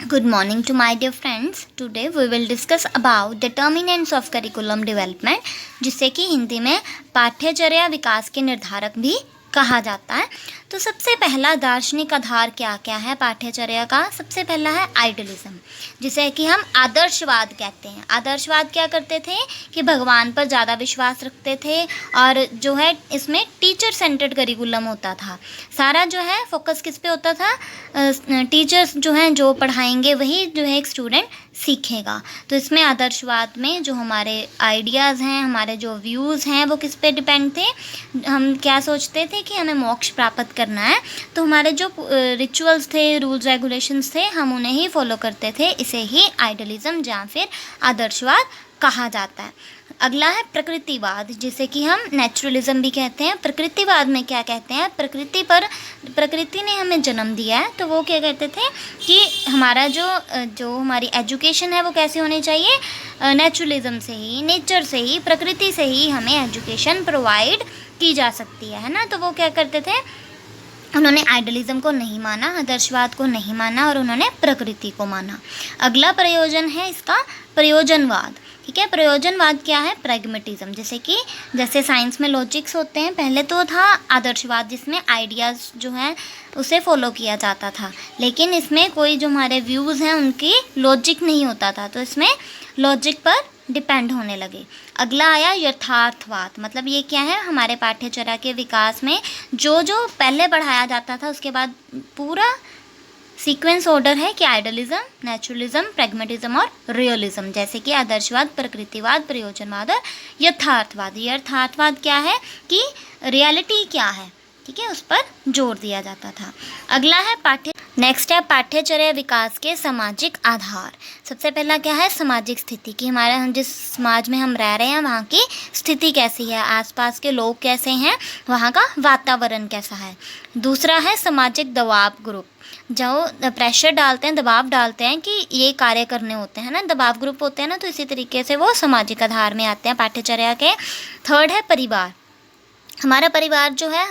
Good morning to my dear friends. Today we will discuss about determinants of curriculum development, जिसे कि हिंदी में पाठ्यचर्या विकास के निर्धारक भी कहा जाता है। तो सबसे पहला दार्शनिक आधार क्या क्या है पाठ्यचर्या का? सबसे पहला है आइडियलिज्म, जिसे कि हम आदर्शवाद कहते हैं। आदर्शवाद क्या करते थे कि भगवान पर ज़्यादा विश्वास रखते थे और जो है इसमें टीचर सेंटर्ड करिकुलम होता था। सारा जो है फोकस किस पे होता था? टीचर्स जो हैं जो पढ़ाएंगे वही जो है एक स्टूडेंट सीखेगा। तो इसमें आदर्शवाद में जो हमारे आइडियाज़ हैं, हमारे जो व्यूज़ हैं, वो किस पे डिपेंड थे? हम क्या सोचते थे कि हमें मोक्ष प्राप्त करना है, तो हमारे जो रिचुअल्स थे, रूल्स रेगुलेशंस थे, हम उन्हें ही फॉलो करते थे। इसे ही आइडियलिज्म या फिर आदर्शवाद कहा जाता है। अगला है प्रकृतिवाद, जिसे कि हम नेचुरलिज्म भी कहते हैं। प्रकृतिवाद में क्या कहते हैं? प्रकृति ने हमें जन्म दिया है, तो वो क्या कहते थे कि हमारा जो हमारी एजुकेशन है वो कैसे होनी चाहिए? नेचुरलिज्म से ही, नेचर से ही, प्रकृति से ही हमें एजुकेशन प्रोवाइड की जा सकती है ना। तो वो क्या करते थे? उन्होंने आइडियलिज्म को नहीं माना, आदर्शवाद को नहीं माना और उन्होंने प्रकृति को माना। अगला प्रयोजन है इसका प्रयोजनवाद। ठीक है, प्रयोजनवाद क्या है? प्रैग्मेटिज्म, जैसे साइंस में लॉजिक्स होते हैं। पहले तो था आदर्शवाद जिसमें आइडियाज़ जो हैं उसे फॉलो किया जाता था, लेकिन इसमें कोई जो हमारे व्यूज़ हैं उनकी लॉजिक नहीं होता था, तो इसमें लॉजिक पर डिपेंड होने लगे। अगला आया यथार्थवाद। मतलब ये क्या है? हमारे पाठ्यचर्या के विकास में जो पहले पढ़ाया जाता था उसके बाद पूरा सीक्वेंस ऑर्डर है कि आइडियलिज्म, नेचुरलिज्म, प्रैग्मेटिज्म और रियलिज्म, जैसे कि आदर्शवाद, प्रकृतिवाद, प्रयोजनवाद और यथार्थवाद। यथार्थवाद क्या है कि रियलिटी क्या है, ठीक है, उस पर जोर दिया जाता था। अगला है नेक्स्ट है पाठ्यचर्या विकास के सामाजिक आधार। सबसे पहला क्या है? सामाजिक स्थिति, कि हम जिस समाज में हम रह रहे हैं वहाँ की स्थिति कैसी है, आसपास के लोग कैसे हैं, वहाँ का वातावरण कैसा है। दूसरा है सामाजिक दबाव ग्रुप, जो प्रेशर डालते हैं, दबाव डालते हैं कि ये कार्य करने होते हैं ना, दबाव ग्रुप होते हैं ना, तो इसी तरीके से वो सामाजिक आधार में आते हैं पाठ्यचर्या के। थर्ड है परिवार। हमारा परिवार जो है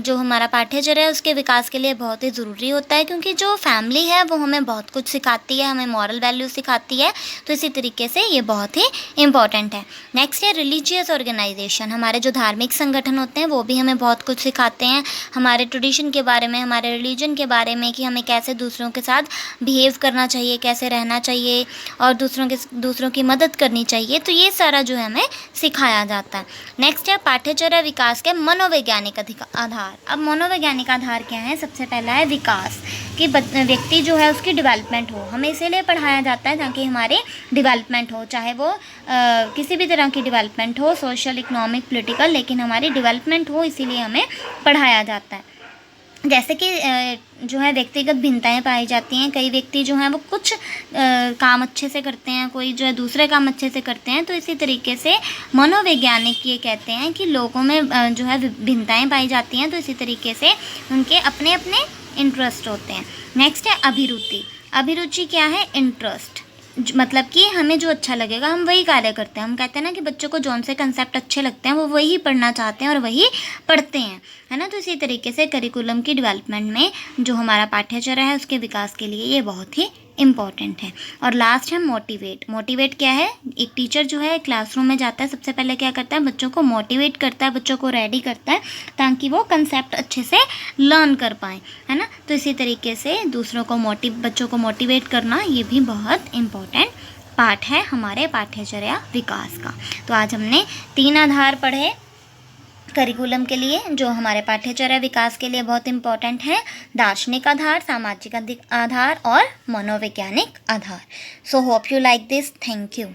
जो हमारा पाठ्यचर्या है उसके विकास के लिए बहुत ही ज़रूरी होता है, क्योंकि जो फैमिली है वो हमें बहुत कुछ सिखाती है, हमें मॉरल वैल्यू सिखाती है, तो इसी तरीके से ये बहुत ही इम्पॉर्टेंट है। नेक्स्ट है रिलीजियस ऑर्गेनाइजेशन। हमारे जो धार्मिक संगठन होते हैं वो भी हमें बहुत कुछ सिखाते हैं, हमारे ट्रेडिशन के बारे में, हमारे रिलीजन के बारे में, कि हमें कैसे दूसरों के साथ बिहेव करना चाहिए, कैसे रहना चाहिए और दूसरों की मदद करनी चाहिए। तो ये सारा जो है हमें सिखाया जाता है। नेक्स्ट है पाठ्यचर्या विकास के मनोवैज्ञानिक आधार। अब मनोवैज्ञानिक आधार क्या है? सबसे पहला है विकास, कि व्यक्ति जो है उसकी डेवलपमेंट हो। हमें इसीलिए पढ़ाया जाता है ताकि हमारे डेवलपमेंट हो, चाहे वो किसी भी तरह की डेवलपमेंट हो, सोशल, इकोनॉमिक, पॉलिटिकल, लेकिन हमारी डेवलपमेंट हो, इसीलिए हमें पढ़ाया जाता है। जैसे कि जो है व्यक्तिगत भिन्नताएं पाई जाती हैं। कई व्यक्ति जो हैं वो कुछ काम अच्छे से करते हैं, कोई जो है दूसरे काम अच्छे से करते हैं, तो इसी तरीके से मनोवैज्ञानिक ये कहते हैं कि लोगों में जो है भिन्नताएं पाई जाती हैं, तो इसी तरीके से उनके अपने अपने इंटरेस्ट होते हैं। नेक्स्ट है अभिरुचि। अभिरुचि क्या है? इंटरेस्ट, मतलब कि हमें जो अच्छा लगेगा हम वही कार्य करते हैं। हम कहते हैं ना कि बच्चों को जौन से कंसेप्ट अच्छे लगते हैं वो वही पढ़ना चाहते हैं और वही पढ़ते हैं, है ना। तो इसी तरीके से करिकुलम की डेवलपमेंट में जो हमारा पाठ्यचर्या है उसके विकास के लिए ये बहुत ही इम्पॉर्टेंट है। और लास्ट है मोटिवेट। मोटिवेट क्या है? एक टीचर जो है क्लासरूम में जाता है, सबसे पहले क्या करता है? बच्चों को मोटिवेट करता है, बच्चों को रेडी करता है ताकि वो कंसेप्ट अच्छे से लर्न कर पाएँ, है ना। तो इसी तरीके से बच्चों को मोटिवेट करना ये भी बहुत इम्पॉर्टेंट पार्ट है हमारे पाठ्यचर्या विकास का। तो आज हमने 3 आधार पढ़े करिकुलम के लिए जो हमारे पाठ्यचर्या विकास के लिए बहुत इम्पॉर्टेंट है: दार्शनिक आधार, सामाजिक आधार और मनोवैज्ञानिक आधार। So hope you like this. Thank you.